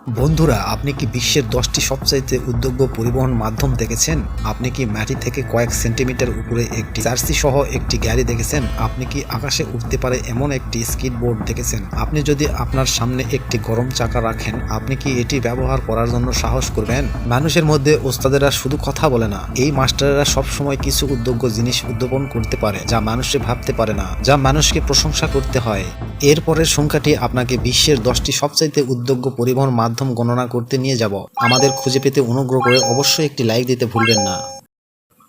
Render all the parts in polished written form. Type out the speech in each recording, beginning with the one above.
বন্ধুরা, আপনি কি বিশ্বের 10টি সবচাইতে উদ্যোগ্য পরিবহন মাধ্যম দেখেছেন? আপনি কি মাটি থেকে কয়েক সেন্টিমিটার উপরে একটি জার্সি সহ একটি গাড়ি দেখেছেন? আপনি কি আকাশে উঠতে পারে এমন একটি স্কিটবোর্ড দেখেছেন? আপনি যদি আপনার সামনে একটি গরম চাকা রাখেন, আপনি কি এটি ব্যবহার করার জন্য সাহস করবেন? মানুষের মধ্যে ওস্তাদেরা শুধু কথা বলে না, এই মাস্টারেরা সবসময় কিছু উদ্যোগ্য জিনিস উদ্ভাবন করতে পারে যা মানুষে ভাবতে পারে না, যা মানুষকে প্রশংসা করতে হয়। এরপরের সংখ্যাটি আপনাকে বিশ্বের 10টি সবচাইতে উদ্যোগ্য পরিবহন মাধ্যম গণনা করতে নিয়ে যাব। আমাদের খুঁজে পেতে অনুগ্রহ করে অবশ্যই একটি লাইক দিতে ভুলবেন না।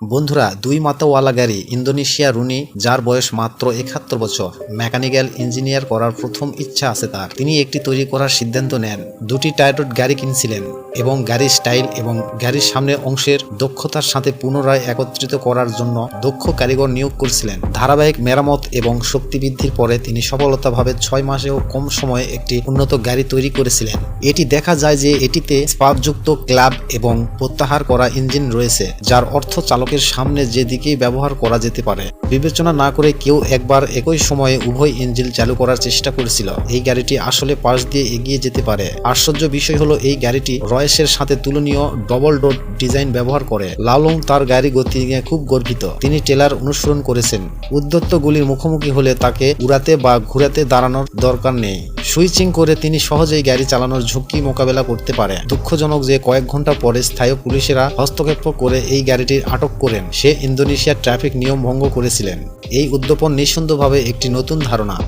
বন্ধুরা, 2 মাথাওয়ালা গাড়ি ইন্দোনেশিয়া রুনি, যার বয়স মাত্র 71 বছর, মেকানিক্যাল ইঞ্জিনিয়ার করার প্রথম ইচ্ছা আছে তার। তিনি একটি তৈরি করার সিদ্ধান্ত নেন। 2টি টায়ারড গাড়ি কিনছিলেন এবং গাড়ির স্টাইল এবং গাড়ির সামনের অংশের দক্ষতার সাথে পুনরায় একত্রিত করার জন্য দক্ষ কারিগর নিয়োগ করছিলেন। ধারাবাহিক মেরামত এবং শক্তি বৃদ্ধির পরে তিনি সফলতাভাবে 6 মাসেও কম সময়ে একটি উন্নত গাড়ি তৈরি করেছিলেন। এটি দেখা যায় যে এটিতে স্পার্কযুক্ত ক্লাব এবং প্রত্যাহার করা ইঞ্জিন রয়েছে, যার অর্থ চালকের সামনে যেদিকেই ব্যবহার করা যেতে পারে। বিবেচনা না করে কেউ একবার একই সময়ে উভয় ইঞ্জিন চালু করার চেষ্টা করেছিল। এই গাড়িটি আসলে পাশ দিয়ে এগিয়ে যেতে পারে। আশ্চর্য বিষয় হলো এই গাড়িটি রয়েসের সাথে তুলনীয় ডবল ডোর ডিজাইন ব্যবহার করে। লালং তার গাড়ি গতি নিয়ে খুব গর্বিত। তিনি টেলার অনুসরণ করেছেন। উদ্ধত্ত গুলির মুখোমুখি হলে তাকে উড়াতে বা ঘুরাতে দাঁড়ানোর দরকার নেই। সুইচিং করে তিনি সহজেই গাড়ি চালানোর ঝুঁকি মোকাবেলা করতে পারে। দুঃখজনক যে কয়েক ঘন্টা পরে স্থানীয় পুলিশেরা হস্তক্ষেপ করে এই গাড়িটির আটক করেন। সে ইন্দোনেশিয়ার ট্রাফিক নিয়ম ভঙ্গ করেছিলেন। এই উদ্যাপন নিঃসন্দেহভাবে একটি নতুন ধারণা।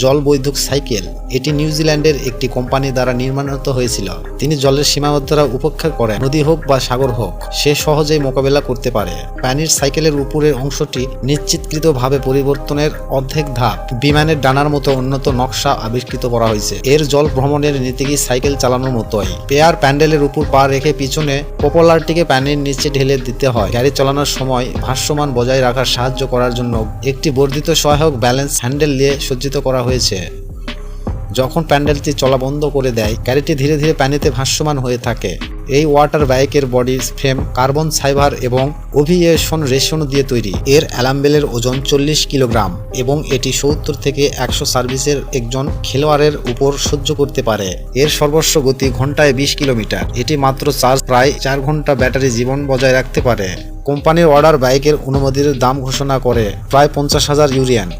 জলবৈদ্যুতিক সাইকেল, এটি নিউজিল্যান্ডের একটি কোম্পানি দ্বারা নির্মাণিত হয়েছিল। তিনি জলের সীমাবদ্ধতা উপেক্ষা করেন, নদী হোক বা সাগর হোক, সে সহজেই মোকাবেলা করতে পারে। পানির সাইকেলের উপরের অংশটি নিশ্চিতকৃতভাবে পরিবর্তনের অর্ধেক ধাপ। বিমানের ডানার মতো উন্নত নকশা আবিষ্কৃত করা হয়েছে। এর জল ভ্রমণের নীতিকে সাইকেল চালানোর মতোই। পেয়ার প্যান্ডেলের উপর পা রেখে পিছনে পপুলারটিকে পানির নিচে ঢেলে দিতে হয়। গাড়ি চালানোর সময় ভারসাম্য বজায় রাখার সাহায্য করার জন্য একটি বর্ধিত সহায়ক ব্যালেন্স হ্যান্ডেল দিয়ে সজ্জিত করা হয়েছে। যখন প্যান্ডেলটি চলা বন্ধ করে দেয়, গাড়িটি ধীরে ধীরে পানিতে ভাসমান হয়ে থাকে। এই ওয়াটার বাইকের বডি ফ্রেম কার্বন ফাইবার এবং এভিয়েশন রেশন দিয়ে তৈরি। এর অ্যালাম্বেলের ওজন 40 কিলোগ্রাম এবং এটি 70 থেকে 100 সার্ভিসের একজন খেলোয়াড়ের উপর সহ্য করতে পারে। এর সর্বোচ্চ গতি ঘন্টায় 20 কিলোমিটার। এটি মাত্র চার্জ প্রায় 4 ঘন্টা ব্যাটারি জীবন বজায় রাখতে পারে। কোম্পানির অর্ডার বাইকের অনুমোদিত দাম ঘোষণা করে প্রায় 50,000 ইউরিয়ান।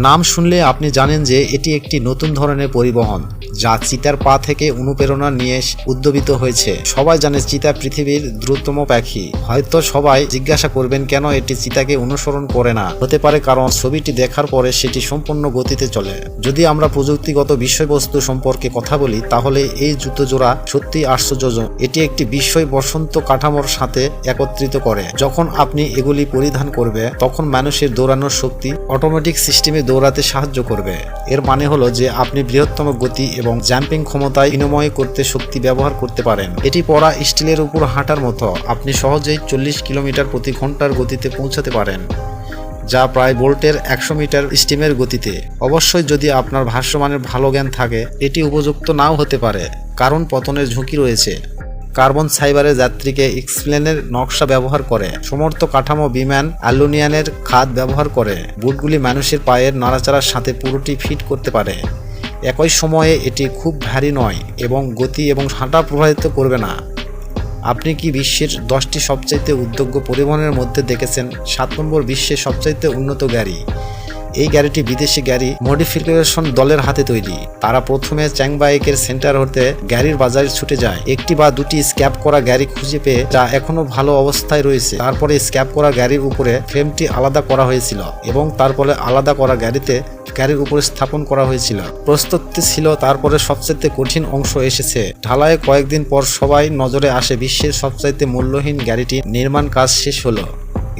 নাম শুনলে আপনি জানেন যে এটি একটি নতুন ধরনের পরিবহন যা চিতার পা থেকে অনুপ্রেরণা নিয়ে উদ্ভাবিত হয়েছে। সবাই জানে চিতা পৃথিবীর দ্রুততম পাখি। হয়তো সবাই জিজ্ঞাসা করবেন কেন এটি চিতাকে অনুসরণ করে না। হতে পারে কারণ ছবিটি দেখার পরে সেটি সম্পূর্ণ গতিতে চলে। যদি আমরা প্রযুক্তিগত বিষয়বস্তু সম্পর্কে কথা বলি, তাহলে এই জুতো জোড়া সত্যি আশ্চর্যজনক। এটি একটি বিস্ময় বসন্ত কাঠামোর সাথে একত্রিত করে। যখন আপনি এগুলি পরিধান করবে, তখন মানুষের দৌড়ানোর শক্তি অটোমেটিক সিস্টেমে দৌড়াতে সাহায্য করবে। এর মানে হলো যে আপনি বৃহত্তম গতি এবং জাম্পিং ক্ষমতায় বিনিময় করতে শক্তি ব্যবহার করতে পারেন। এটি পরা স্টিলের উপর হাঁটার মতো। আপনি সহজেই 40 কিলোমিটার প্রতি ঘন্টার গতিতে পৌঁছাতে পারেন, যা প্রায় বোল্টের 100 মিটার স্টিমের গতিতে। অবশ্যই যদি আপনার ভাষ্যমানের ভালো জ্ঞান থাকে, এটি উপযুক্ত নাও হতে পারে, কারণ পতনের ঝুঁকি রয়েছে। কার্বন ফাইবারের যাত্রীকে এক্সপ্লেনের নকশা ব্যবহার করে। সমর্থ কাঠামো বিমান অ্যালুমিনিয়ামের খাদ ব্যবহার করে। বুটগুলি মানুষের পায়ের নড়াচড়ার সাথে পুরোটি ফিট করতে পারে। একই সময়ে এটি খুব ভারী নয় এবং গতি এবং হাঁটা প্রভাবিত করবে না। আপনি কি বিশ্বের 10টি সবচাইতে উদ্যোগ্য পরিবহনের মধ্যে দেখেছেন 7 নম্বর বিশ্বের সবচাইতে উন্নত গাড়ি? এই গাড়িটি বিদেশি গাড়ি মডিফিকেশন দলের হাতে তৈরি। তারা প্রথমে চ্যাংবাইকের সেন্টার হতে গাড়ির বাজারে ছুটে যায়। একটি বা দুটি স্ক্র্যাপ করা গাড়ি খুঁজে পেয়ে যা এখনো ভালো অবস্থায় রয়েছে। তারপরে স্ক্র্যাপ করা গাড়ির উপরে ফ্রেমটি আলাদা করা হয়েছিল এবং তারপরে আলাদা করা গাড়ির উপরে স্থাপন করা হয়েছিল। প্রস্তুতি ছিল। তারপরে সবচেয়ে কঠিন অংশ এসেছে। ঢালাইয়ে কয়েকদিন পর সবাই নজরে আসে বিশ্বের সবচাইতে মূল্যহীন গাড়িটি নির্মাণ কাজ শেষ হলো।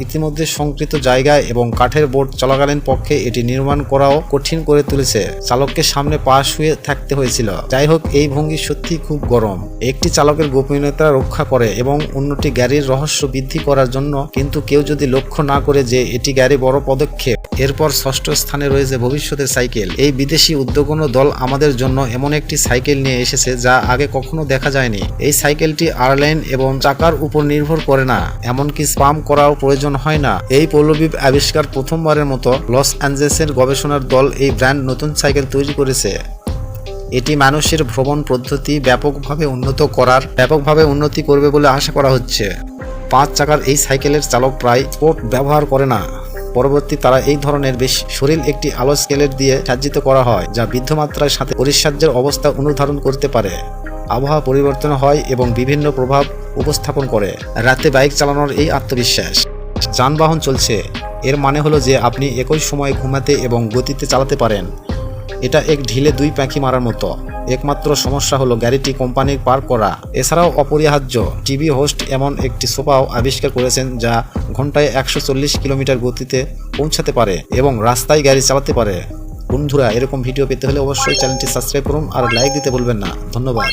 ইতিমধ্যে সংকৃত জায়গায় এবং কাঠের বোর্ড চলাকালীন পক্ষে এটি নির্মাণ করাও কঠিন করে তুলেছে। চালককে সামনে পা শুয়ে থাকতে হয়েছিল। যাই হোক, এই ভঙ্গি সত্যি খুব গরম। একটি চালকের গোপনীয়তা রক্ষা করে এবং অন্যটি গাড়ির রহস্য বৃদ্ধি করার জন্য। কিন্তু কেউ যদি লক্ষ্য না করে যে এটি গাড়ি বড় পদক্ষেপ। এরপর 6ষ্ঠ স্থানে রয়েছে ভবিষ্যতের সাইকেল। এই বিদেশি উদ্যোগন দল আমাদের জন্য এমন একটি সাইকেল নিয়ে এসেছে যা আগে কখনো দেখা যায়নি। এই সাইকেলটি এয়ারলাইন এবং চাকার উপর নির্ভর করে না, এমনকি স্পাম করাও প্রয়োজন হয় না। এই পৌলবিব আবিষ্কার প্রথমবারের মতো লস অ্যাঞ্জেলেসের গবেষণার দল এই ব্র্যান্ড নতুন সাইকেল তৈরি করেছে। এটি মানুষের ভ্রমণ পদ্ধতি ব্যাপকভাবে উন্নতি করবে বলে আশা করা হচ্ছে। 5 চাকার এই সাইকেলের চালক প্রায় স্পোর্ট ব্যবহার করে না। পরবর্তী তারা এই ধরনের বেশি শরীর একটি আলো স্কেলের দিয়ে সজ্জিত করা হয়, যা বৃদ্ধমাত্রার সাথে পরিসাজ্যের অবস্থা অনুধারণ করতে পারে। আবহাওয়া পরিবর্তন হয় এবং বিভিন্ন প্রভাব উপস্থাপন করে। রাতে বাইক চালানোর এই আত্মবিশ্বাস। যানবাহন চলছে, এর মানে হলো যে আপনি একই সময়ে ঘুমাতে এবং গতিতে চালাতে পারেন। এটা এক ঢিলে 2 পাখি মারার মতো। একমাত্র সমস্যা হলো গাড়িটি কোম্পানির পার্ক করা। এছাড়াও অপরিহার্য টিভি হোস্ট এমন একটি সোফাও আবিষ্কার করেছেন যা ঘন্টায় 140 কিলোমিটার গতিতে পৌঁছাতে পারে এবং রাস্তায় গাড়ি চালাতে পারে। বন্ধুরা, এরকম ভিডিও পেতে হলে অবশ্যই চ্যানেলটি সাবস্ক্রাইব করুন আর লাইক দিতে ভুলবেন না। ধন্যবাদ।